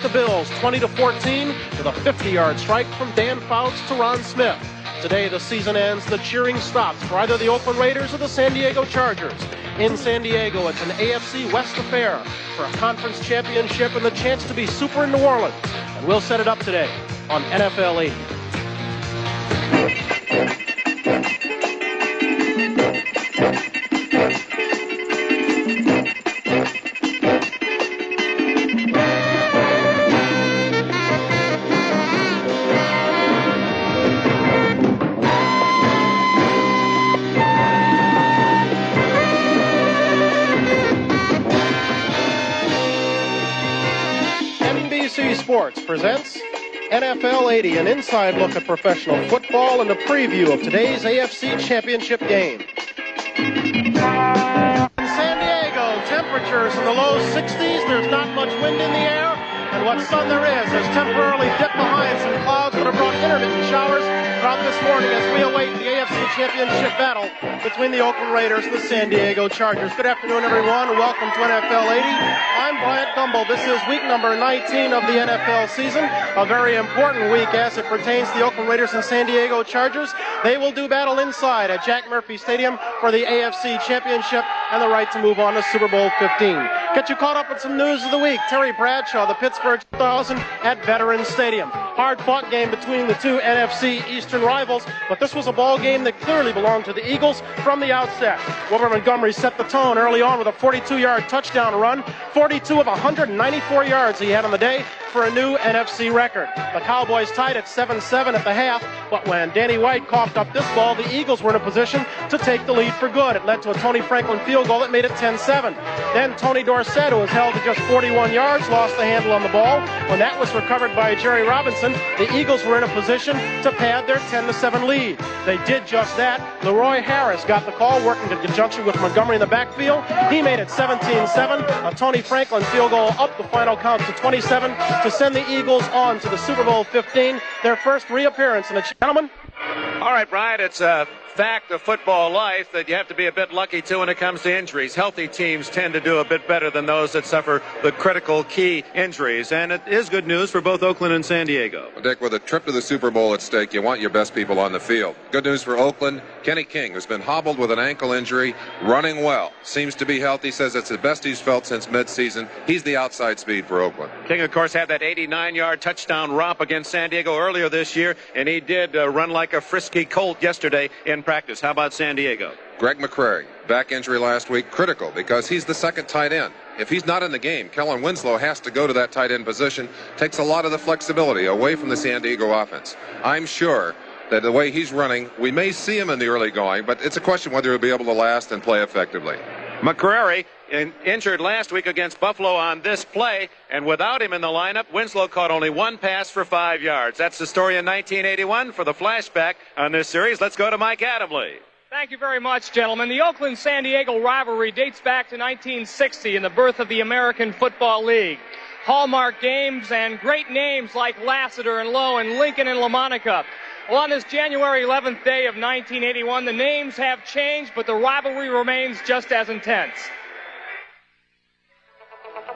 the Bills 20-14 with a 50-yard strike from Dan Fouts to Ron Smith. Today the season ends, the cheering stops for either the Oakland Raiders or the San Diego Chargers. In San Diego, it's an AFC West affair for a conference championship and the chance to be super in New Orleans. And we'll set it up today on NFL 80. NBC Sports presents NFL 80, an inside look at professional football and a preview of today's AFC Championship game. In San Diego, temperatures in the low 60s, there's not much wind in the air, and what sun there is has temporarily dipped behind some clouds that have brought intermittent showers throughout this morning as we await the AFC Championship battle between the Oakland Raiders and the San Diego Chargers. Good afternoon, everyone, and welcome to NFL 80. I'm Bryant Gumbel. This is week number 19 of the NFL season, a very important week as it pertains to the Oakland Raiders and San Diego Chargers. They will do battle inside at Jack Murphy Stadium for the AFC Championship and the right to move on to Super Bowl 15. Get you caught up with some news of the week. Terry Bradshaw, the Pittsburgh 2000 at Veterans Stadium. Hard-fought game between the two NFC Eastern rivals, but this was a ball game that clearly belonged to the Eagles from the outset. Wilbur Montgomery set the tone early on with a 42-yard touchdown run. 42 of 194 yards he had on the day for a new NFC record. The Cowboys tied at 7-7 at the half, but when Danny White coughed up this ball, the Eagles were in a position to take the lead for good. It led to a Tony Franklin field goal that made it 10-7. Then Tony Dorsett, who was held to just 41 yards, lost the handle on the ball. When that was recovered by Jerry Robinson, the Eagles were in a position to pad their 10-7 lead. They did just that. Leroy Harris got the call, working in conjunction with Montgomery in the backfield. He made it 17-7. A Tony Franklin field goal up the final count to 27 to send the Eagles on to the Super Bowl 15, their first reappearance in the gentlemen. All right, Brian, it's a fact of football life that you have to be a bit lucky, too, when it comes to injuries. Healthy teams tend to do a bit better than those that suffer the critical key injuries. And it is good news for both Oakland and San Diego. Well, Dick, with a trip to the Super Bowl at stake, you want your best people on the field. Good news for Oakland. Kenny King, who's been hobbled with an ankle injury, running well. Seems to be healthy, says it's the best he's felt since midseason. He's the outside speed for Oakland. King, of course, had that 89-yard touchdown romp against San Diego earlier this year, and he did run like a frisky colt yesterday in practice. How about San Diego? Greg McCrary, back injury last week, critical because he's the second tight end. If he's not in the game, Kellen Winslow has to go to that tight end position. Takes a lot of the flexibility away from the San Diego offense. I'm sure that the way he's running, we may see him in the early going, but it's a question whether he'll be able to last and play effectively. McCrary injured last week against Buffalo on this play, and without him in the lineup, Winslow caught only one pass for 5 yards. That's the story in 1981. For the flashback on this series, let's go to Mike Adamle. Thank you very much, gentlemen. The Oakland-San Diego rivalry dates back to 1960 and the birth of the American Football League. Hallmark games and great names like Lassiter and Lowe and Lincoln and LaMonica. Well, on this January 11th day of 1981, the names have changed, but the rivalry remains just as intense.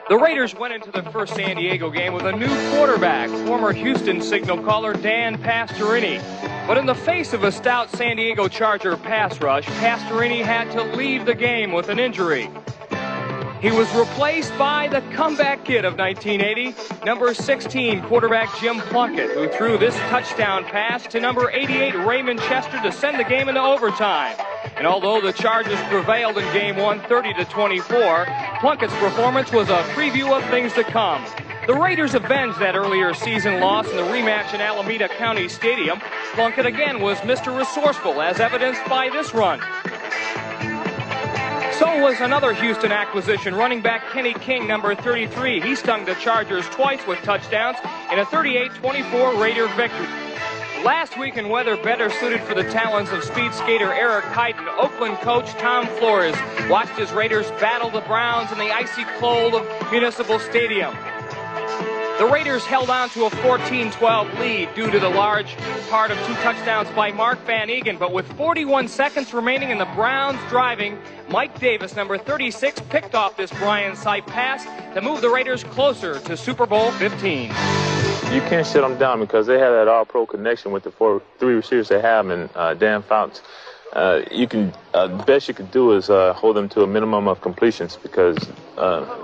The Raiders went into the first San Diego game with a new quarterback, former Houston signal caller Dan Pastorini. But in the face of a stout San Diego Charger pass rush, Pastorini had to leave the game with an injury. He was replaced by the comeback kid of 1980, number 16 quarterback Jim Plunkett, who threw this touchdown pass to number 88 Raymond Chester to send the game into overtime. And although the Chargers prevailed in game one 30-24, Plunkett's performance was a preview of things to come. The Raiders avenged that earlier season loss in the rematch in Alameda County Stadium. Plunkett again was Mr. Resourceful, as evidenced by this run. So was another Houston acquisition, running back Kenny King, number 33. He stung the Chargers twice with touchdowns in a 38-24 Raider victory. Last week in weather better suited for the talents of speed skater Eric Hyden, Oakland coach Tom Flores watched his Raiders battle the Browns in the icy cold of Municipal Stadium. The Raiders held on to a 14-12 lead due to the large part of 2 touchdowns by Mark Van Eegen, but with 41 seconds remaining and the Browns driving, Mike Davis, number 36, picked off this Brian Sipe pass to move the Raiders closer to Super Bowl 15. You can't shut them down because they have that all-pro connection with the 3 receivers they have, and Dan Fouts. The best you can do is hold them to a minimum of completions because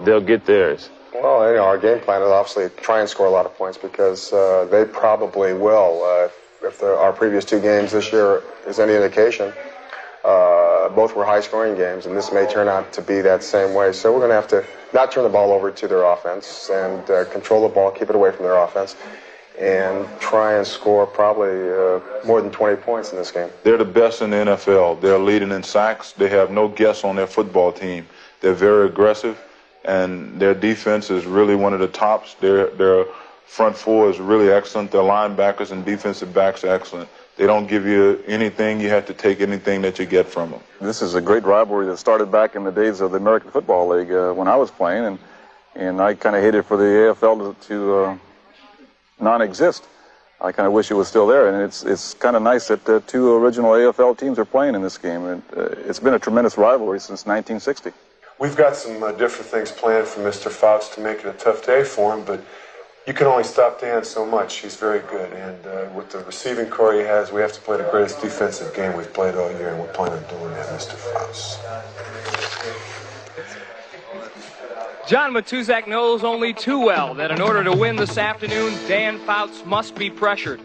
they'll get theirs. Well, our game plan is obviously try and score a lot of points because they probably will. If our previous 2 games this year is any indication, both were high-scoring games, and this may turn out to be that same way. So we're going to have to not turn the ball over to their offense and control the ball, keep it away from their offense, and try and score probably more than 20 points in this game. They're the best in the NFL. They're leading in sacks. They have no guess on their football team. They're very aggressive, and their defense is really one of the tops. Their front 4 is really excellent. Their linebackers and defensive backs are excellent. They don't give you anything. You have to take anything that you get from them. This is a great rivalry that started back in the days of the American Football League when I was playing, and I kind of hated for the AFL to non-exist. I kind of wish it was still there, and it's kind of nice that 2 original AFL teams are playing in this game. And it's been a tremendous rivalry since 1960. We've got some different things planned for Mr. Fouts to make it a tough day for him, but you can only stop Dan so much. He's very good, and with the receiving core he has, we have to play the greatest defensive game we've played all year, and we're planning on doing that, Mr. Fouts. John Matuzak knows only too well that in order to win this afternoon, Dan Fouts must be pressured.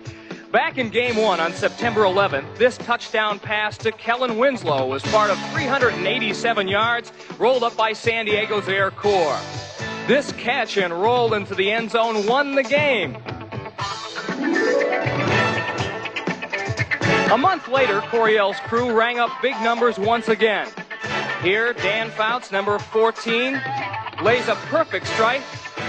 Back in Game 1 on September 11th, this touchdown pass to Kellen Winslow was part of 387 yards rolled up by San Diego's Air Corps. This catch and roll into the end zone won the game. A month later, Coryell's crew rang up big numbers once again. Here, Dan Fouts, number 14, lays a perfect strike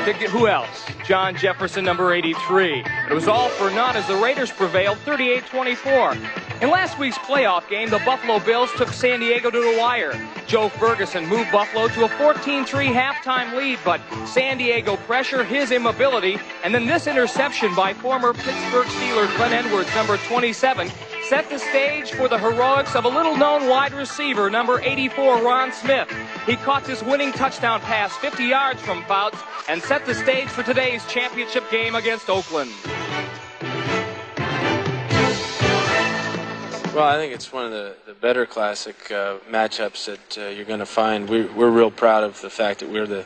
to get who else? John Jefferson, number 83. It was all for naught as the Raiders prevailed 38-24. In last week's playoff game, the Buffalo Bills took San Diego to the wire. Joe Ferguson moved Buffalo to a 14-3 halftime lead, but San Diego pressured his immobility, and then this interception by former Pittsburgh Steeler Glenn Edwards, number 27, set the stage for the heroics of a little-known wide receiver, number 84, Ron Smith. He caught this winning touchdown pass 50 yards from Fouts and set the stage for today's championship game against Oakland. Well, I think it's one of the better classic matchups that you're going to find. We're real proud of the fact that we're the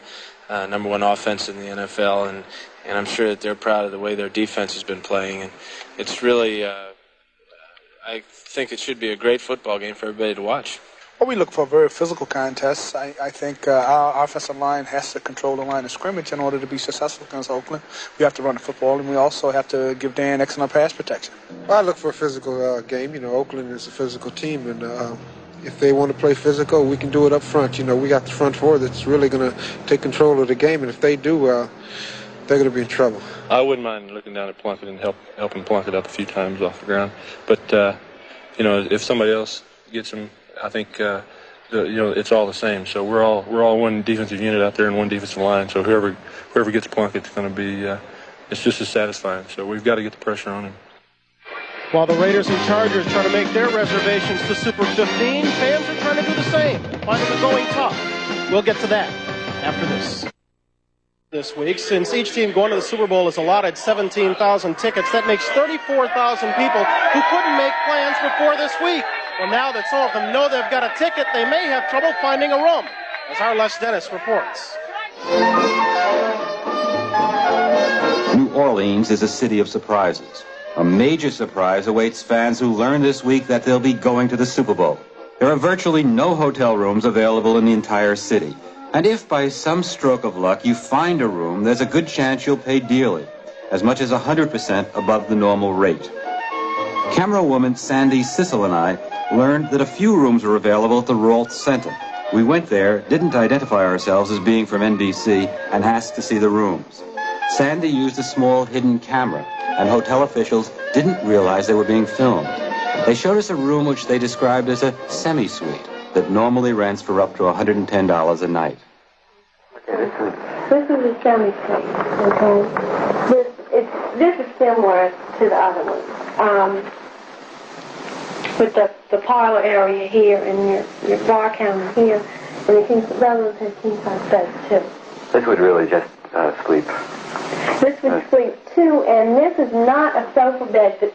number 1 offense in the NFL, and I'm sure that they're proud of the way their defense has been playing. And it's really, I think it should be a great football game for everybody to watch. Well, we look for a very physical contest. I think our offensive line has to control the line of scrimmage in order to be successful against Oakland. We have to run the football, and we also have to give Dan excellent pass protection. Well, I look for a physical game. Oakland is a physical team, and if they want to play physical, we can do it up front. We got the front 4 that's really going to take control of the game, and if they do, they're going to be in trouble. I wouldn't mind looking down at Plunkett and helping Plunkett up a few times off the ground. But, if somebody else gets him, I think, it's all the same. So we're all one defensive unit out there and one defensive line. So whoever gets Plunkett's going to be, it's just as satisfying. So we've got to get the pressure on him. While the Raiders and Chargers try to make their reservations to Super 15, fans are trying to do the same, finding it going tough. We'll get to that after this week. Since each team going to the Super Bowl is allotted 17,000 tickets, that makes 34,000 people who couldn't make plans before this week. Well, now that some of them know they've got a ticket, they may have trouble finding a room, as our Les Dennis reports. New Orleans is a city of surprises. A major surprise awaits fans who learn this week that they'll be going to the Super Bowl. There are virtually no hotel rooms available in the entire city. And if by some stroke of luck you find a room, there's a good chance you'll pay dearly, as much as 100% above the normal rate. Camera woman Sandy Sissel and I learned that a few rooms were available at the Rolth Center. We went there, didn't identify ourselves as being from NBC, and asked to see the rooms. Sandy used a small hidden camera, and hotel officials didn't realize they were being filmed. They showed us a room which they described as a semi-suite that normally rents for up to $110 a night. Okay, this is This is a semi-plate, okay? This is similar to the other one. With the parlor area here and your bar counter here, and the king size has king size beds too. This would really just sleep. This would sleep too, and this is not a sofa bed, but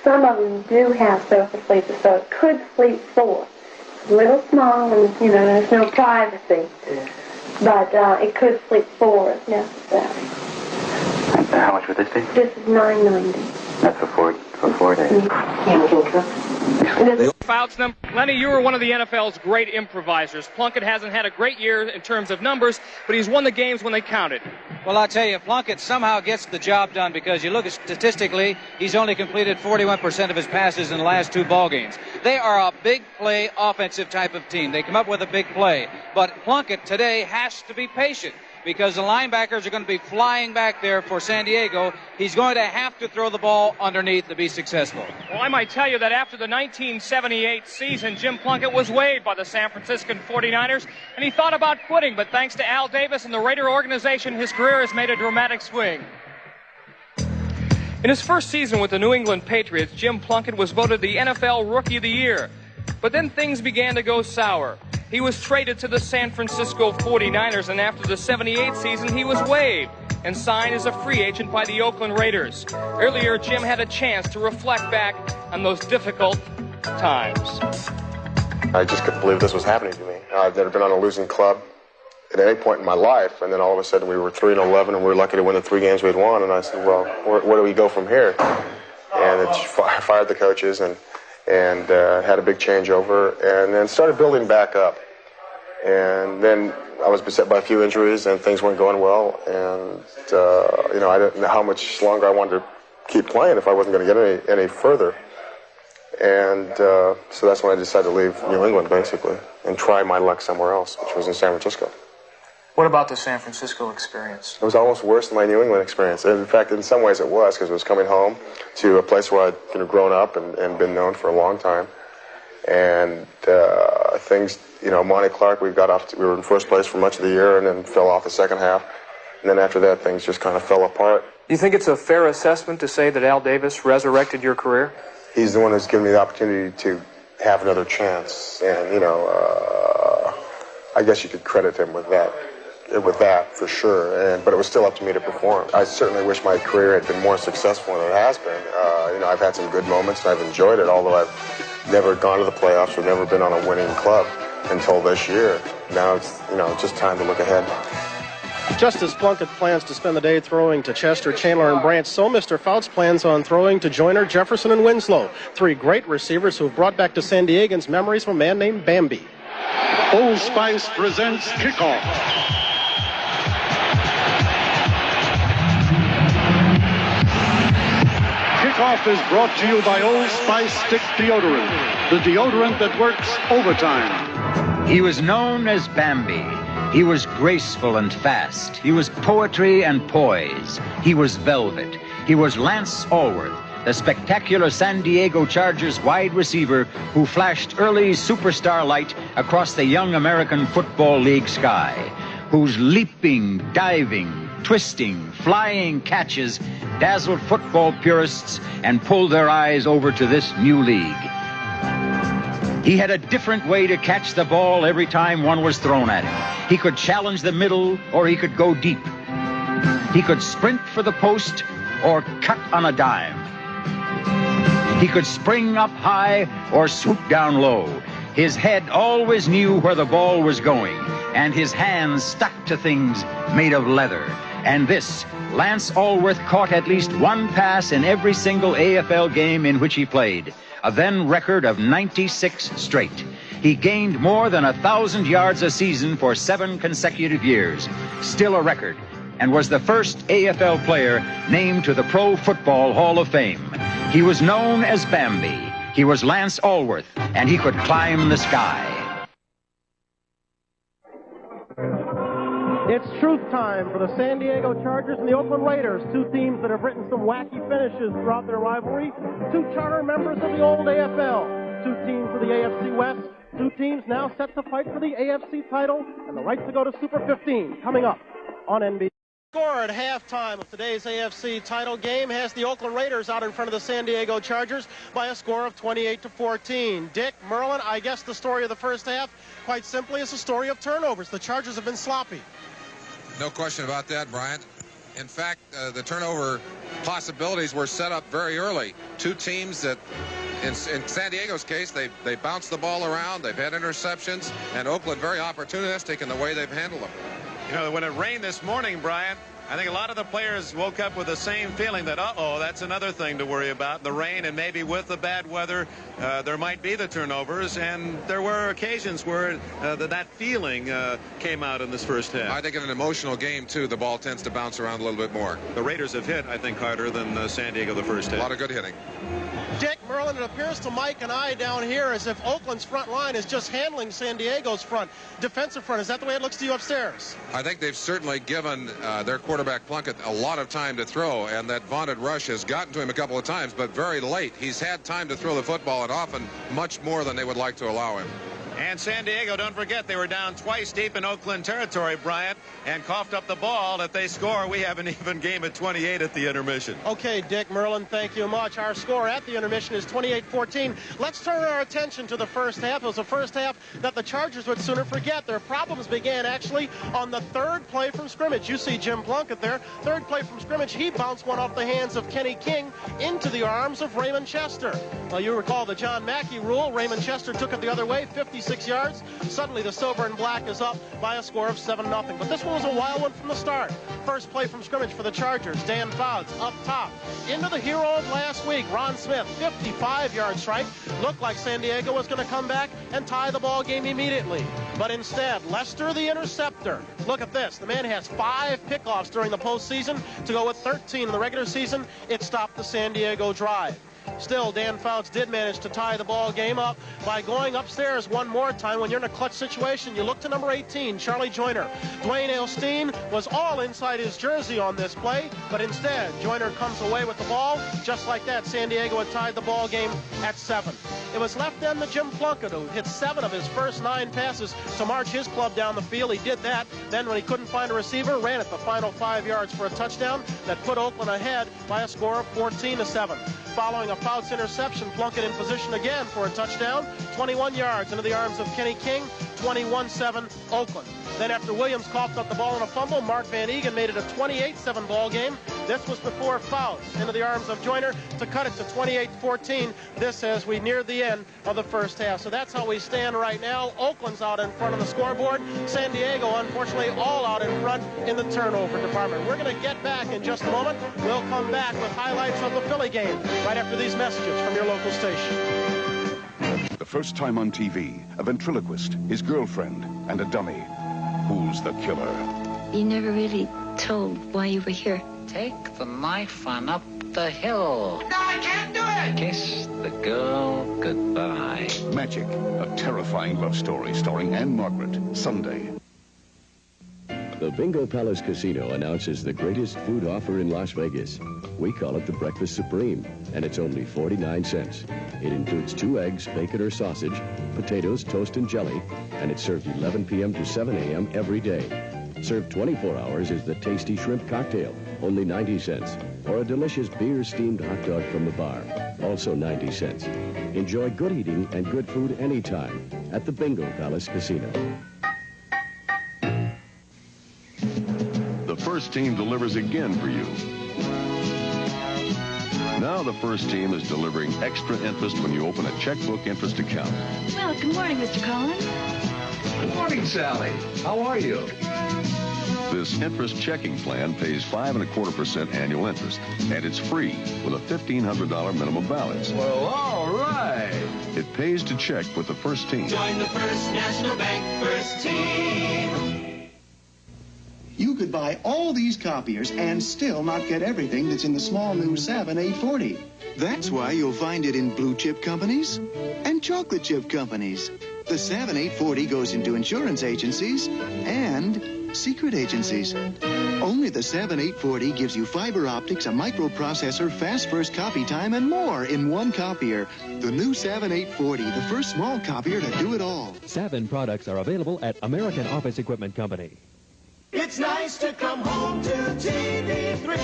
some of them do have sofa sleepers, so it could sleep four. It's a little small, and there's no privacy, but it could sleep four if necessary. And how much would this be? This is $9.90. That's for 4 days. Fouts them. Lenny, you were one of the NFL's great improvisers. Plunkett hasn't had a great year in terms of numbers, but he's won the games when they counted. Well, I'll tell you, Plunkett somehow gets the job done because you look at statistically, he's only completed 41% of his passes in the last 2 ball games. They are a big play offensive type of team. They come up with a big play. But Plunkett today has to be patient, because the linebackers are going to be flying back there for San Diego. He's going to have to throw the ball underneath to be successful. Well, I might tell you that after the 1978 season, Jim Plunkett was waived by the San Francisco 49ers, and he thought about quitting, but thanks to Al Davis and the Raider organization, his career has made a dramatic swing. In his first season with the New England Patriots, Jim Plunkett was voted the NFL Rookie of the Year. But then things began to go sour. He was traded to the San Francisco 49ers, and after the 78 season, he was waived and signed as a free agent by the Oakland Raiders. Earlier, Jim had a chance to reflect back on those difficult times. I just couldn't believe this was happening to me. I've never been on a losing club at any point in my life, and then all of a sudden we were 3-11, and we were lucky to win the 3 games we'd won, and I said, well, where do we go from here? And it fired the coaches, and had a big changeover, and then started building back up. And then I was beset by a few injuries, and things weren't going well, and I didn't know how much longer I wanted to keep playing if I wasn't going to get any further. And so that's when I decided to leave New England, basically, and try my luck somewhere else, which was in San Francisco. What about the San Francisco experience? It was almost worse than my New England experience. And in fact, in some ways it was, because it was coming home to a place where I'd grown up and been known for a long time. And things, Monty Clark, we were in first place for much of the year and then fell off the second half. And then after that, things just kind of fell apart. Do you think it's a fair assessment to say that Al Davis resurrected your career? He's the one who's given me the opportunity to have another chance. And, I guess you could credit him with that for sure, but it was still up to me to perform. I certainly wish my career had been more successful than it has been. I've had some good moments and I've enjoyed it, although I've never gone to the playoffs or never been on a winning club until this year. Now it's just time to look ahead. Just as Plunkett plans to spend the day throwing to Chester, Chandler, and Branch, so Mr. Fouts plans on throwing to Joyner, Jefferson, and Winslow, 3 great receivers who have brought back to San Diegans memories from a man named Bambi. Old Spice presents Kickoff. Kickoff is brought to you by Old Spice Stick Deodorant, the deodorant that works overtime. He was known as Bambi. He was graceful and fast. He was poetry and poise. He was velvet. He was Lance Allworth, the spectacular San Diego Chargers wide receiver who flashed early superstar light across the young American Football League sky, whose leaping, diving, twisting, flying catches dazzled football purists and pulled their eyes over to this new league. He had a different way to catch the ball every time one was thrown at him. He could challenge the middle, or he could go deep. He could sprint for the post or cut on a dime. He could spring up high or swoop down low. His head always knew where the ball was going, and his hands stuck to things made of leather. And this, Lance Allworth caught at least 1 pass in every single AFL game in which he played, a then record of 96 straight. He gained more than 1,000 yards a season for 7 consecutive years, still a record, and was the first AFL player named to the Pro Football Hall of Fame. He was known as Bambi. He was Lance Allworth, and he could climb the sky. It's truth time for the San Diego Chargers and the Oakland Raiders, 2 teams that have written some wacky finishes throughout their rivalry, 2 charter members of the old AFL, 2 teams of the AFC West, 2 teams now set to fight for the AFC title and the right to go to Super 15 coming up on NBC. Score at halftime of today's AFC title game has the Oakland Raiders out in front of the San Diego Chargers by a score of 28-14. Dick, Merlin, I guess the story of the first half, quite simply, is a story of turnovers. The Chargers have been sloppy. No question about that, Bryant. In fact, the turnover possibilities were set up very early. Two teams that, in San Diego's case, they bounced the ball around, they've had interceptions, and Oakland very opportunistic in the way they've handled them. You know, when it rained this morning, Brian, I think a lot of the players woke up with the same feeling that, uh-oh, that's another thing to worry about. The rain, and maybe with the bad weather, there might be the turnovers. And there were occasions where that feeling came out in this first half. I think in an emotional game, too, the ball tends to bounce around a little bit more. The Raiders have hit, I think, harder than San Diego the first half. A lot of good hitting. Dick, Merlin, it appears to Mike and I down here as if Oakland's front line is just handling San Diego's defensive front. Is that the way it looks to you upstairs? I think they've certainly given their quarterback Plunkett a lot of time to throw, and that vaunted rush has gotten to him a couple of times, but very late. He's had time to throw the football, and often much more than they would like to allow him. And San Diego, don't forget, they were down twice deep in Oakland territory, Bryant, and coughed up the ball. If they score, we have an even game at 28 at the intermission. Okay, Dick, Merlin, thank you much. Our score at the intermission is 28-14. Let's turn our attention to the first half. It was the first half that the Chargers would sooner forget. Their problems began actually on the third play from scrimmage. You see Jim Plunkett there. Third play from scrimmage, he bounced one off the hands of Kenny King into the arms of Raymond Chester. Well, you recall the John Mackey rule. Raymond Chester took it the other way, 56 yards. Suddenly the silver and black is up by a score of 7-0. But this one was a wild one from the start. First play from scrimmage for the Chargers. Dan Fouts up top. Into the hero of last week, Ron Smith, 55-yard strike. Looked like San Diego was going to come back and tie the ball game immediately. But instead, Lester the interceptor. Look at this. The man has 5 pickoffs during the postseason to go with 13 in the regular season. It stopped the San Diego drive. Still, Dan Fouts did manage to tie the ball game up by going upstairs one more time. When you're in a clutch situation, you look to number 18, Charlie Joyner. Dwayne Elstein was all inside his jersey on this play, but instead, Joyner comes away with the ball. Just like that, San Diego had tied the ball game at 7. It was left then to Jim Plunkett, who hit 7 of his first 9 passes to march his club down the field. He did that. Then when he couldn't find a receiver, ran it the final 5 yards for a touchdown that put Oakland ahead by a score of 14-7. Following a Fouts interception, Plunkett in position again for a touchdown. 21 yards into the arms of Kenny King, 21-7 Oakland. Then after Williams coughed up the ball in a fumble, Mark Van Egan made it a 28-7 ball game. This was before Fouts into the arms of Joyner to cut it to 28-14. This as we near the end of the first half. So that's how we stand right now. Oakland's out in front of the scoreboard. San Diego, unfortunately, all out in front in the turnover department. We're going to get back in just a moment. We'll come back with highlights of the Philly game right after these messages from your local station. The first time on TV, a ventriloquist, his girlfriend, and a dummy. Who's the killer? You never really told why you were here. Take the knife on up the hill. No, I can't do it! Kiss the girl goodbye. Magic, a terrifying love story starring Anne Margaret, Sunday. The Bingo Palace Casino announces the greatest food offer in Las Vegas. We call it the Breakfast Supreme, and it's only 49 cents. It includes 2 eggs, bacon or sausage, potatoes, toast, and jelly, and it's served 11 p.m. to 7 a.m. every day. Served 24 hours is the tasty shrimp cocktail, only 90 cents, or a delicious beer-steamed hot dog from the bar, also 90 cents. Enjoy good eating and good food anytime at the Bingo Palace Casino. The first team delivers again for you. Now the first team is delivering extra interest when you open a checkbook interest account. Well, good morning, Mr. Collins. Good morning, Sally. How are you? This interest checking plan pays 5.25% annual interest, and it's free with a $1,500 minimum balance. Well, all right. It pays to check with the first team. Join the First National Bank First Team. You could buy all these copiers and still not get everything that's in the small new Savin 840. That's why you'll find it in blue chip companies and chocolate chip companies. The Savin 840 goes into insurance agencies and secret agencies. Only the Savin 840 gives you fiber optics, a microprocessor, fast first copy time, and more in one copier. The new Savin 840, the first small copier to do it all. Savin products are available at American Office Equipment Company. It's nice to come home to TV3.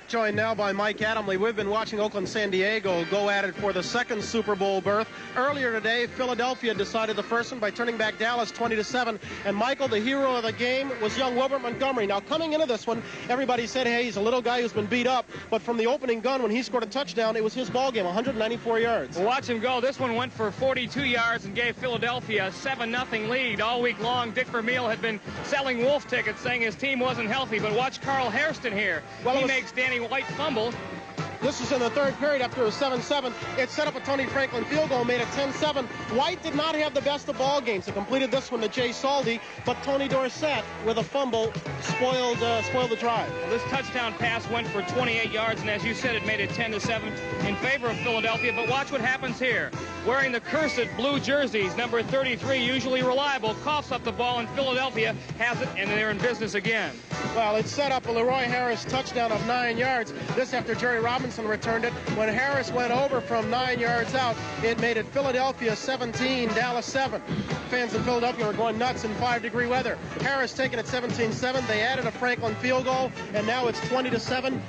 Joined now by Mike Adamley. We've been watching Oakland-San Diego go at it for the second Super Bowl berth. Earlier today, Philadelphia decided the first one by turning back Dallas 20-7. And Michael, the hero of the game, was young Wilbert Montgomery. Now, coming into this one, everybody said, hey, he's a little guy who's been beat up. But from the opening gun, when he scored a touchdown, it was his ball game, 194 yards. Well, watch him go. This one went for 42 yards and gave Philadelphia a 7-0 lead. All week long, Dick Vermeil had been selling wolf tickets, saying his team wasn't healthy. But watch Carl Hairston here. Well, he makes Danny White fumble. This was in the third period after it was 7-7. It set up a Tony Franklin field goal, made it 10-7. White did not have the best of ball games. He completed this one to Jay Saldi, but Tony Dorsett, with a fumble, spoiled the drive. Well, this touchdown pass went for 28 yards, and as you said, it made it 10-7 in favor of Philadelphia. But watch what happens here. Wearing the cursed blue jerseys, number 33, usually reliable, coughs up the ball, and Philadelphia has it, and they're in business again. Well, it set up a Leroy Harris touchdown of 9 yards. This after Jerry Robinson returned it. When Harris went over from 9 yards out, it made it Philadelphia 17, Dallas 7. Fans in Philadelphia were going nuts in 5-degree weather. Harris taking it 17-7. They added a Franklin field goal, and now it's 20-7.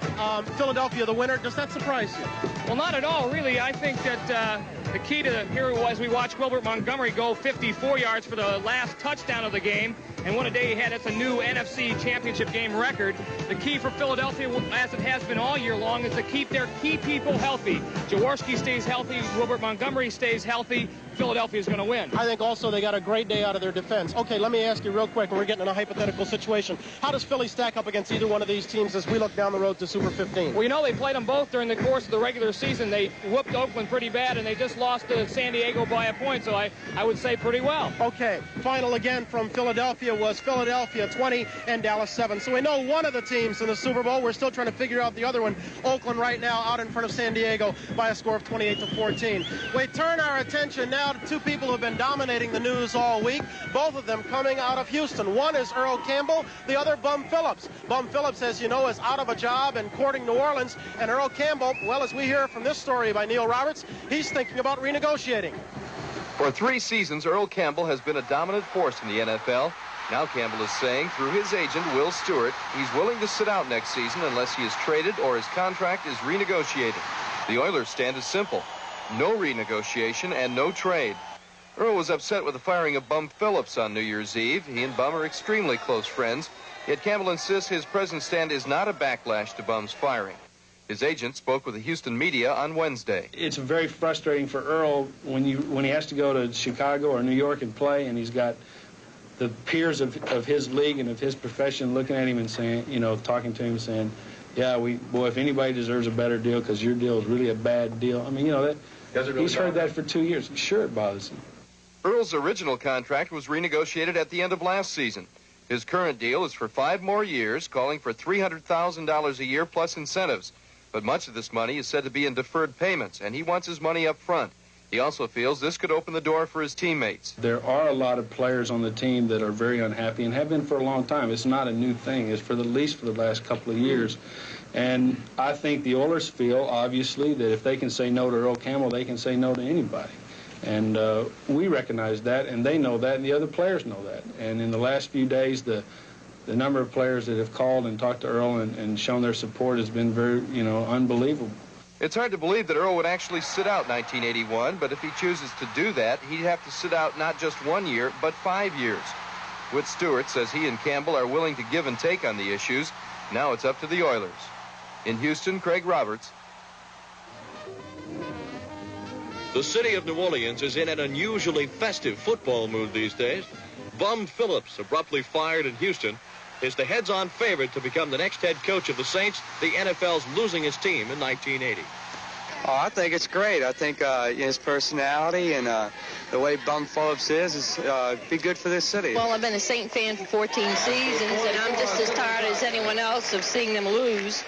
Philadelphia the winner. Does that surprise you? Well, not at all, really. I think that the key to here was we watched Wilbert Montgomery go 54 yards for the last touchdown of the game. And what a day he had. It's a new NFC championship game record. The key for Philadelphia, as it has been all year long, is to keep their key people healthy. Jaworski stays healthy. Wilbert Montgomery stays healthy. Philadelphia is going to win. I think also they got a great day out of their defense. Okay, let me ask you real quick, when we're getting in a hypothetical situation, how does Philly stack up against either one of these teams as we look down the road to Super 15? Well, you know, they played them both during the course of the regular season. They whooped Oakland pretty bad, and they just lost to San Diego by a point, so I would say pretty well. Okay, final again from Philadelphia was Philadelphia 20 and Dallas 7. So we know one of the teams in the Super Bowl. We're still trying to figure out the other one. Oakland right now out in front of San Diego by a score of 28-14. We turn our attention now to two people who have been dominating the news all week, both of them coming out of Houston. One is Earl Campbell, the other Bum Phillips. Bum Phillips, as you know, is out of a job and courting New Orleans, and Earl Campbell, well, as we hear from this story by Neil Roberts, he's thinking about renegotiating. For 3 seasons, Earl Campbell has been a dominant force in the NFL. Now Campbell is saying, through his agent, Will Stewart, he's willing to sit out next season unless he is traded or his contract is renegotiated. The Oilers' stand is simple: no renegotiation and no trade. Earl was upset with the firing of Bum Phillips on New Year's Eve. He and Bum are extremely close friends, yet Campbell insists his present stand is not a backlash to Bum's firing. His agent spoke with the Houston media on Wednesday. It's very frustrating for Earl when he has to go to Chicago or New York and play, and he's got the peers of his league and of his profession looking at him and saying, you know, talking to him saying, yeah, boy, if anybody deserves a better deal because your deal is really a bad deal. I mean, you know, he's heard that for 2 years. Sure, it bothers him. Earl's original contract was renegotiated at the end of last season. His current deal is for 5 more years, calling for $300,000 a year plus incentives. But much of this money is said to be in deferred payments, and he wants his money up front. He also feels this could open the door for his teammates. There are a lot of players on the team that are very unhappy and have been for a long time. It's not a new thing. It's at least for the last couple of years. And I think the Oilers feel, obviously, that if they can say no to Earl Campbell, they can say no to anybody. And we recognize that, and they know that, and the other players know that. And in the last few days, the number of players that have called and talked to Earl and shown their support has been very, unbelievable. It's hard to believe that Earl would actually sit out 1981, but if he chooses to do that, he'd have to sit out not just 1 year, but 5 years. Whit Stewart says he and Campbell are willing to give and take on the issues. Now it's up to the Oilers. In Houston, Craig Roberts. The city of New Orleans is in an unusually festive football mood these days. Bum Phillips, abruptly fired in Houston, is the heads-on favorite to become the next head coach of the Saints, the NFL's losing his team in 1980. Oh, I think it's great. I think his personality and the way Bum Phillips is be good for this city. Well, I've been a Saint fan for 14 seasons, and I'm just as tired as anyone else of seeing them lose.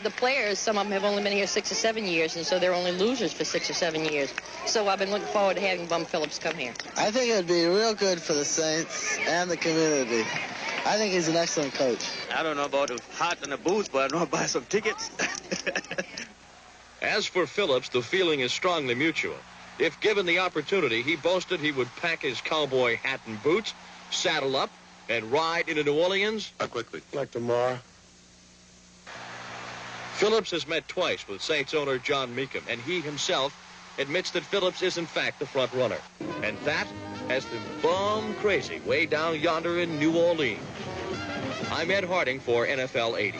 The players, some of them have only been here 6 or 7 years, and so they're only losers for 6 or 7 years. So I've been looking forward to having Bum Phillips come here. I think it would be real good for the Saints and the community. I think he's an excellent coach. I don't know about the hot in the booth, but I know I'll buy some tickets. As for Phillips, the feeling is strongly mutual. If given the opportunity, he boasted he would pack his cowboy hat and boots saddle up, and ride into New Orleans? Quickly. Like tomorrow. Phillips has met twice with Saints owner John Meekum, and he himself admits that Phillips is in fact the front runner. And that has them bum crazy way down yonder in New Orleans. I'm Ed Harding for NFL 80.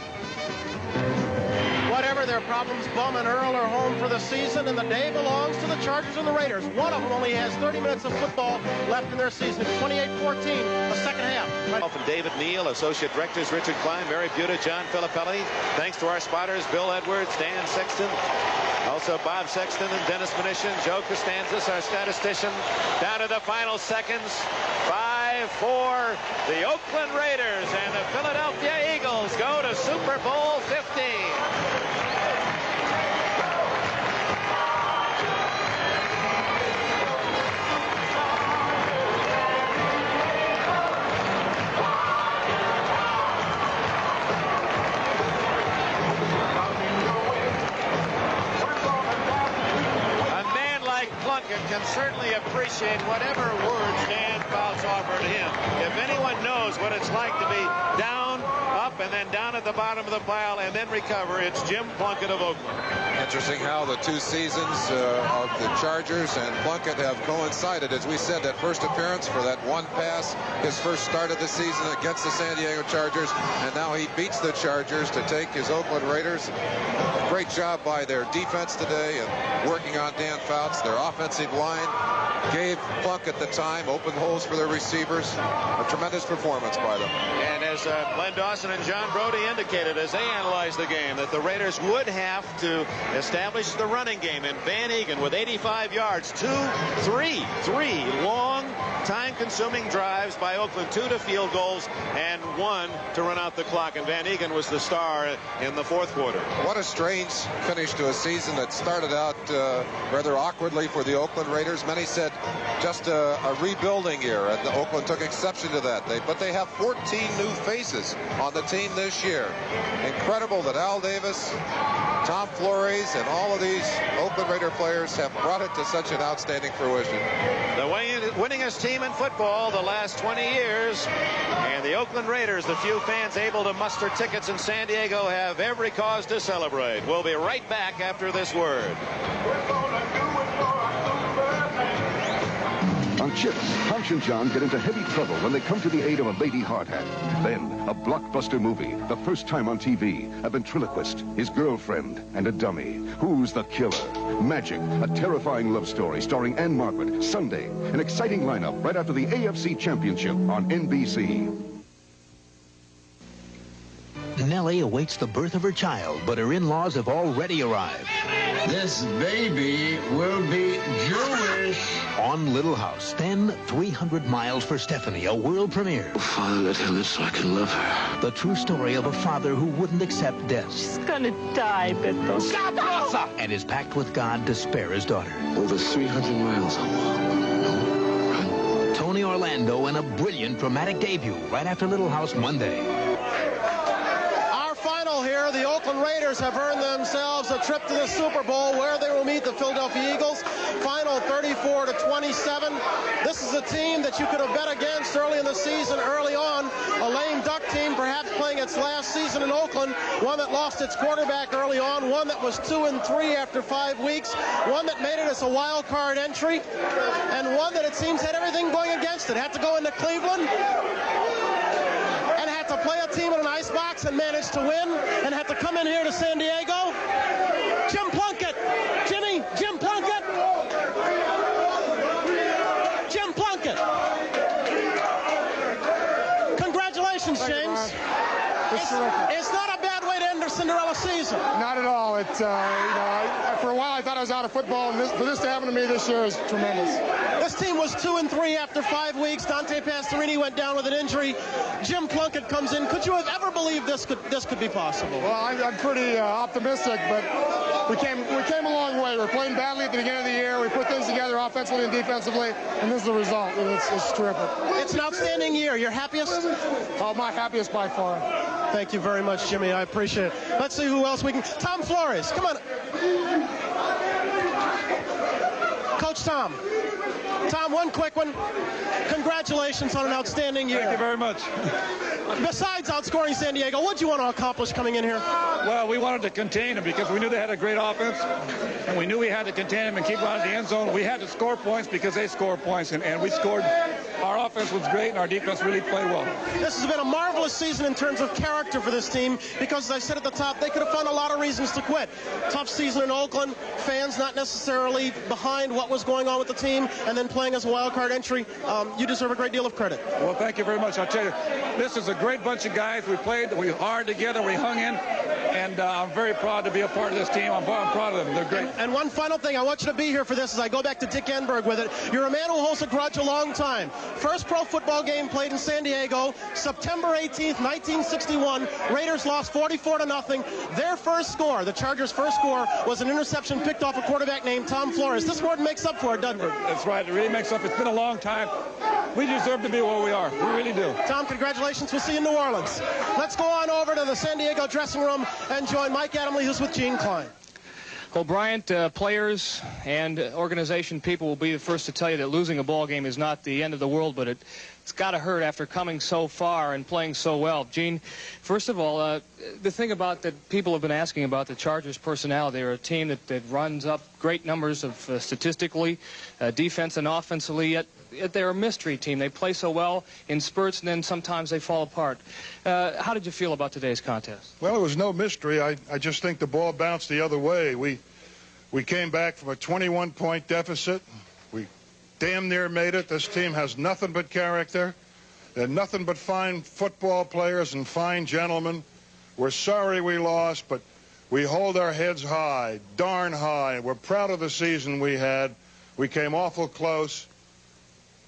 Whatever their problems, Bum and Earl are home for the season, and the day belongs to the Chargers and the Raiders. One of them only has 30 minutes of football left in their season. It's 28-14, the second half. From David Neal, Associate Directors Richard Klein, Mary Buda, John Filippelli. Thanks to our spotters, Bill Edwards, Dan Sexton, also Bob Sexton and Dennis Mnuchin, Joe Costanzas, our statistician. Down to the final seconds. 5-4, the Oakland Raiders and the Philadelphia Eagles go to Super Bowl 15. Can certainly appreciate whatever words Dan Fouts offered him. If anyone knows what it's like to be down, up, and then down at the bottom of the pile and then recover, it's Jim Plunkett of Oakland. Interesting how the two seasons of the Chargers and Plunkett have coincided. As we said, that first appearance for that one pass, his first start of the season against the San Diego Chargers, and now he beats the Chargers to take his Oakland Raiders. Great job by their defense today and working on Dan Fouts. Their offensive line gave Plunkett the time, opened holes for their receivers. A tremendous performance by them. And as Glenn Dawson and John Brody indicated as they analyzed the game, that the Raiders would have to establish the running game. And Van Egan with 85 yards, three long, time-consuming drives by Oakland, 2 to field goals and 1 to run out the clock. And Van Egan was the star in the fourth quarter. What a strange finish to a season that started out rather awkwardly for the Oakland Raiders. Many said just a rebuilding year, and Oakland took exception to that. But they have 14 new faces on the team this year. Incredible that Al Davis, Tom Flores, and all of these Oakland Raider players have brought it to such an outstanding fruition. The winningest team in football the last 20 years, and the Oakland Raiders, the few fans able to muster tickets in San Diego, have every cause to celebrate. We'll be right back after this word. On Chips, Punch and John get into heavy trouble when they come to the aid of a lady hard hat. Then, a blockbuster movie, the first time on TV, a ventriloquist, his girlfriend, and a dummy. Who's the killer? Magic, a terrifying love story starring Anne Margaret. Sunday, an exciting lineup right after the AFC Championship on NBC. Nellie awaits the birth of her child, but her in-laws have already arrived. This baby will be Jewish. On Little House, then 300 Miles for Stephanie, a world premiere. Oh, Father, let her live so I can love her. The true story of a father who wouldn't accept death. She's gonna die, Beto. Sabrosa! And is packed with God to spare his daughter. Over 300 miles I'll walk. Tony Orlando in a brilliant dramatic debut right after Little House Monday. Here, the Oakland Raiders have earned themselves a trip to the Super Bowl, where they will meet the Philadelphia Eagles. Final 34-27. This is a team that you could have bet against early in the season, early on. A lame duck team, perhaps playing its last season in Oakland. One that lost its quarterback early on. One that was 2-3 after 5 weeks. One that made it as a wild card entry. And one that it seems had everything going against it. Had to go into Cleveland and had to play a team in an icebox and managed to win, and had to come in here to San Diego. Jim Plunkett. Jim Plunkett. Jim Plunkett. Congratulations, James. It's not a bad way to end a Cinderella season. Not at all. It's, for a while I thought I was out of football, and for this to happen to me this year is tremendous. This team was 2-3 after 5 weeks. Dante Pastorini went down with an injury. Jim Plunkett comes in. Could you have ever believed this could be possible? Well, I'm pretty optimistic, but we came a long way. We were playing badly at the beginning of the year. We put things together offensively and defensively, and this is the result. It's terrific. It's an outstanding year. Your happiest? Oh, my happiest by far. Thank you very much, Jimmy. I appreciate it. Let's see who else we can. Tom Flores, come on. Coach Tom. Tom, one quick one. Congratulations on an outstanding year. Thank you very much. Besides outscoring San Diego, what do you want to accomplish coming in here? Well, we wanted to contain them because we knew they had a great offense, and we knew we had to contain them and keep them out of the end zone. We had to score points because they scored points, and we scored. Our offense was great, and our defense really played well. This has been a marvelous season in terms of character for this team because, as I said at the top, they could have found a lot of reasons to quit. Tough season in Oakland, fans not necessarily behind what was going on with the team, and then playing as a wild card entry. You deserve a great deal of credit. Well, thank you very much. I'll tell you, this is a great bunch of guys. We played, we hard together, we hung in, and I'm very proud to be a part of this team. I'm proud of them. They're great. And one final thing, I want you to be here for this as I go back to Dick Enberg with it. You're a man who holds a grudge a long time. First pro football game played in San Diego, September 18th, 1961. Raiders lost 44-0. Their first score, the Chargers' first score, was an interception picked off a quarterback named Tom Flores. This more than makes up for it, doesn't it? That's right. It really makes up. It's been a long time. We deserve to be where we are. We really do. Tom, congratulations. We'll see you in New Orleans. Let's go on over to the San Diego dressing room and join Mike Adamle, who's with Gene Klein. Well, Bryant, players and organization people will be the first to tell you that losing a ball game is not the end of the world, but it's got to hurt after coming so far and playing so well. Gene, first of all, the thing about that people have been asking about the Chargers' personnel, they're a team that runs up great numbers of statistically, defense and offensively, yet they're a mystery team. They play so well in spurts, and then sometimes they fall apart. How did you feel about today's contest? Well, it was no mystery. I just think the ball bounced the other way. We came back from a 21-point deficit. We damn near made it. This team has nothing but character. They're nothing but fine football players and fine gentlemen. We're sorry we lost, but we hold our heads high, darn high. We're proud of the season we had. We came awful close,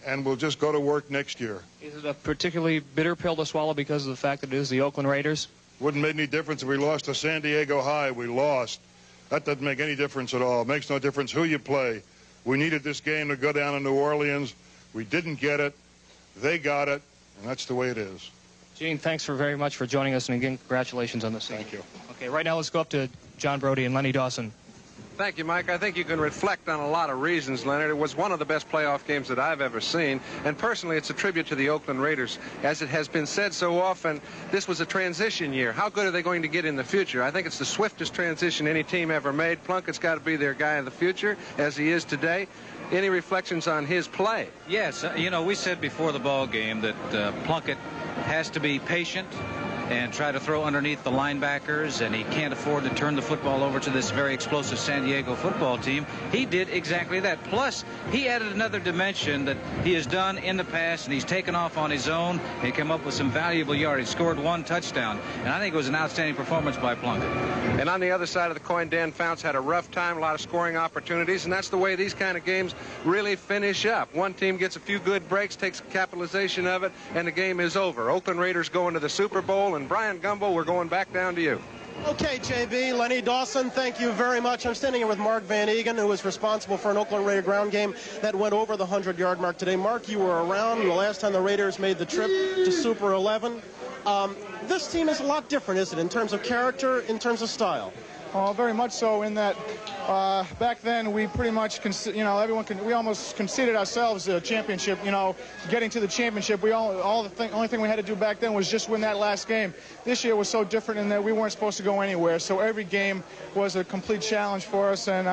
and we'll just go to work next year. Is it a particularly bitter pill to swallow because of the fact that it is the Oakland Raiders? Wouldn't make any difference if we lost to San Diego High. We lost. That doesn't make any difference at all. It makes no difference who you play. We needed this game to go down in New Orleans. We didn't get it. They got it, and that's the way it is. Gene, thanks very much for joining us, and again, congratulations on the season. Thank you. Okay, right now let's go up to John Brody and Lenny Dawson. Thank you, Mike. I think you can reflect on a lot of reasons, Leonard. It was one of the best playoff games that I've ever seen, and personally, it's a tribute to the Oakland Raiders. As it has been said so often, this was a transition year. How good are they going to get in the future? I think it's the swiftest transition any team ever made. Plunkett's got to be their guy in the future, as he is today. Any reflections on his play? Yes, you know, we said before the ball game that Plunkett has to be patient and try to throw underneath the linebackers, and he can't afford to turn the football over to this very explosive San Diego football team. He did exactly that. Plus, he added another dimension that he has done in the past, and he's taken off on his own and come up with some valuable yardage. Scored one touchdown, and I think it was an outstanding performance by Plunkett. And on the other side of the coin, Dan Founts had a rough time, a lot of scoring opportunities, and that's the way these kind of games really finish up. One team gets a few good breaks, takes capitalization of it, and the game is over. Oakland Raiders go into the Super Bowl, and Brian Gumbel, we're going back down to you. Okay, JB, Lenny Dawson, thank you very much. I'm standing here with Mark Van Egan, who was responsible for an Oakland Raider ground game that went over the 100-yard mark today. Mark, you were around the last time the Raiders made the trip to Super 11. This team is a lot different, isn't it, in terms of character, in terms of style? Very much so, in that back then we pretty much, we almost conceded ourselves a championship. Getting to the championship, only thing we had to do back then was just win that last game. This year was so different in that we weren't supposed to go anywhere, so every game was a complete challenge for us. And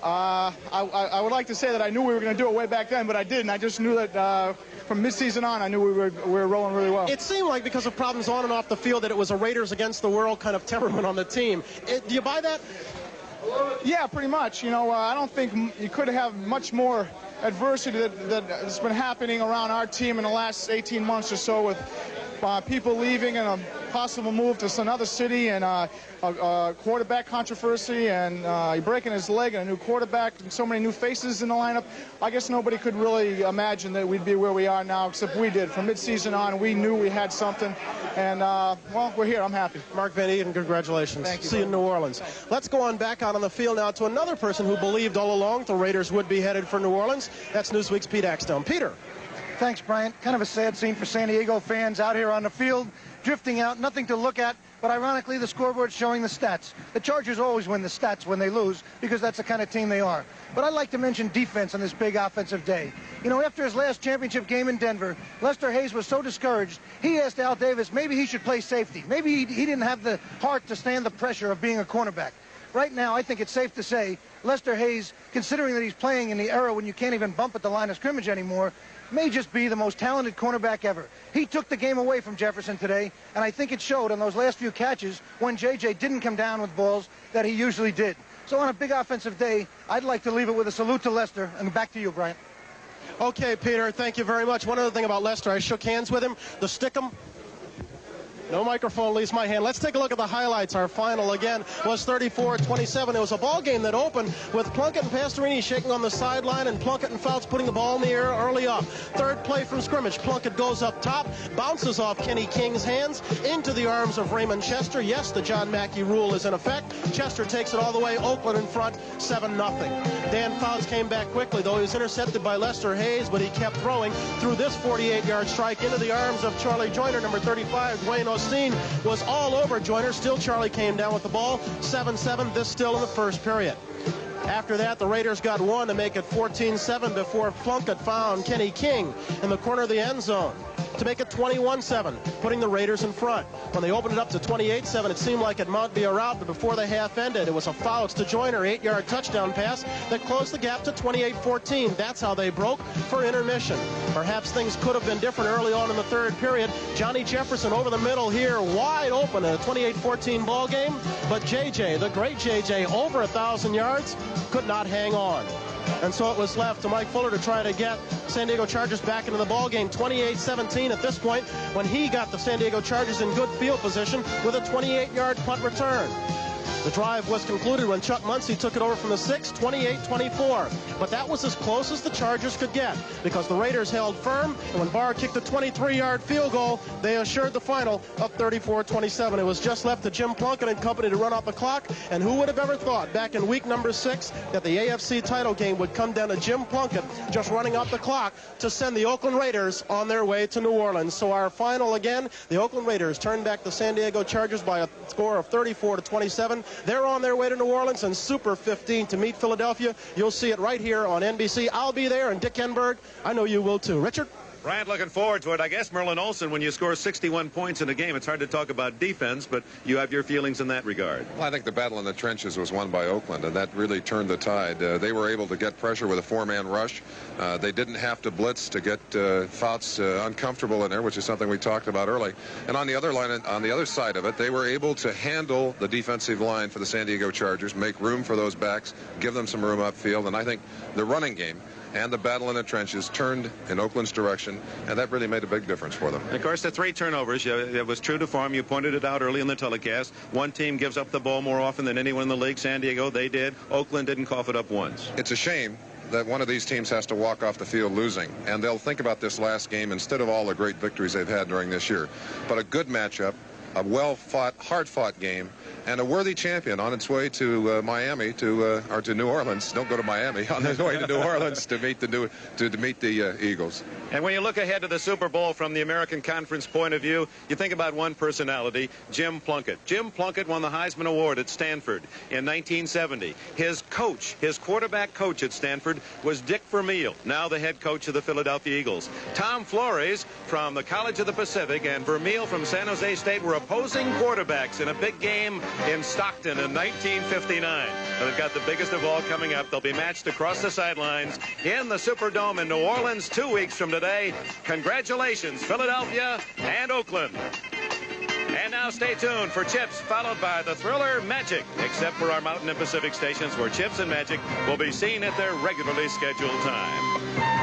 I would like to say that I knew we were going to do it way back then, but I didn't. I just knew that from midseason on, I knew we were rolling really well. It seemed like because of problems on and off the field that it was a Raiders against the world kind of temperament on the team. Do you buy that? Yeah, pretty much. I don't think you could have much more adversity that's been happening around our team in the last 18 months or so, with people leaving and a possible move to another city, and a quarterback controversy, and breaking his leg, and a new quarterback, and so many new faces in the lineup. I guess nobody could really imagine that we'd be where we are now, except we did. From mid-season on, we knew we had something, and, well, we're here. I'm happy. Mark Van Egan, congratulations. Thank you. See you in New Orleans. Let's go on back out on the field now to another person who believed all along the Raiders would be headed for New Orleans. That's Newsweek's Pete Axtone. Peter. Thanks, Bryant. Kind of a sad scene for San Diego fans out here on the field, drifting out, nothing to look at but ironically, the scoreboard's showing the stats. The Chargers always win the stats when they lose because that's the kind of team they are. But I'd like to mention defense on this big offensive day. You know, after his last championship game in Denver, Lester Hayes was so discouraged, he asked Al Davis maybe he should play safety. Maybe he didn't have the heart to stand the pressure of being a cornerback. Right now, I think it's safe to say Lester Hayes, considering that he's playing in the era when you can't even bump at the line of scrimmage anymore, may just be the most talented cornerback ever. He took the game away from Jefferson today, and I think it showed on those last few catches when J.J. didn't come down with balls that he usually did. So on a big offensive day, I'd like to leave it with a salute to Lester, and back to you, Bryant. Okay, Peter, thank you very much. One other thing about Lester, I shook hands with him. The stick-em. No microphone leaves my hand. Let's take a look at the highlights. Our final, again, was 34-27. It was a ball game that opened with Plunkett and Pastorini shaking on the sideline and Plunkett and Fouts putting the ball in the air early up. Third play from scrimmage. Plunkett goes up top, bounces off Kenny King's hands into the arms of Raymond Chester. Yes, the John Mackey rule is in effect. Chester takes it all the way. Oakland in front, 7-0. Dan Fouts came back quickly, though he was intercepted by Lester Hayes, but he kept throwing through this 48-yard strike into the arms of Charlie Joyner, number 35, Dwayne Osteen was all over Joyner. Still Charlie came down with the ball. 7-7, this still in the first period. After that, the Raiders got one to make it 14-7 before Plunkett found Kenny King in the corner of the end zone to make it 21-7, putting the Raiders in front. When they opened it up to 28-7, it seemed like it might be a rout, but before the half ended, it was a Fouts to Joyner 8-yard touchdown pass that closed the gap to 28-14. That's how they broke for intermission. Perhaps things could have been different early on in the third period. Johnny Jefferson over the middle here, wide open in a 28-14 ball game, but JJ, the great JJ, over 1,000 yards, could not hang on. And so it was left to Mike Fuller to try to get San Diego Chargers back into the ball game. 28-17 at this point when he got the San Diego Chargers in good field position with a 28-yard punt return. The drive was concluded when Chuck Muncie took it over from the 6, 28-24. But that was as close as the Chargers could get because the Raiders held firm, and when Barr kicked a 23-yard field goal, they assured the final of 34-27. It was just left to Jim Plunkett and company to run out the clock, and who would have ever thought back in week number 6 that the AFC title game would come down to Jim Plunkett just running out the clock to send the Oakland Raiders on their way to New Orleans. So our final again, the Oakland Raiders turned back the San Diego Chargers by a score of 34-27. They're on their way to New Orleans and Super 15 to meet Philadelphia. You'll see it right here on NBC. I'll be there, and Dick Enberg, I know you will too. Richard? Bryant, looking forward to it. I guess Merlin Olsen, when you score 61 points in a game, it's hard to talk about defense, but you have your feelings in that regard. Well, I think the battle in the trenches was won by Oakland, and that really turned the tide. They were able to get pressure with a 4-man rush. They didn't have to blitz to get Fouts uncomfortable in there, which is something we talked about early. And on the other line, on the other side of it, they were able to handle the defensive line for the San Diego Chargers, make room for those backs, give them some room upfield, and I think the running game and the battle in the trenches turned in Oakland's direction, and that really made a big difference for them. Of course, the 3 turnovers, it was true to form. You pointed it out early in the telecast. One team gives up the ball more often than anyone in the league. San Diego, they did. Oakland didn't cough it up once. It's a shame that one of these teams has to walk off the field losing, and they'll think about this last game instead of all the great victories they've had during this year. But a good matchup, a well-fought, hard-fought game, and a worthy champion on its way to Miami or to New Orleans. Don't go to Miami. On its way to New Orleans to meet the Eagles. And when you look ahead to the Super Bowl from the American Conference point of view, you think about one personality, Jim Plunkett. Jim Plunkett won the Heisman Award at Stanford in 1970. His coach, his quarterback coach at Stanford, was Dick Vermeil, now the head coach of the Philadelphia Eagles. Tom Flores from the College of the Pacific and Vermeil from San Jose State were opposing quarterbacks in a big game in Stockton in 1959. And they've got the biggest of all coming up. They'll be matched across the sidelines in the Superdome in New Orleans 2 weeks from today. Congratulations, Philadelphia and Oakland. And now stay tuned for Chips, followed by the thriller Magic, except for our Mountain and Pacific stations where Chips and Magic will be seen at their regularly scheduled time.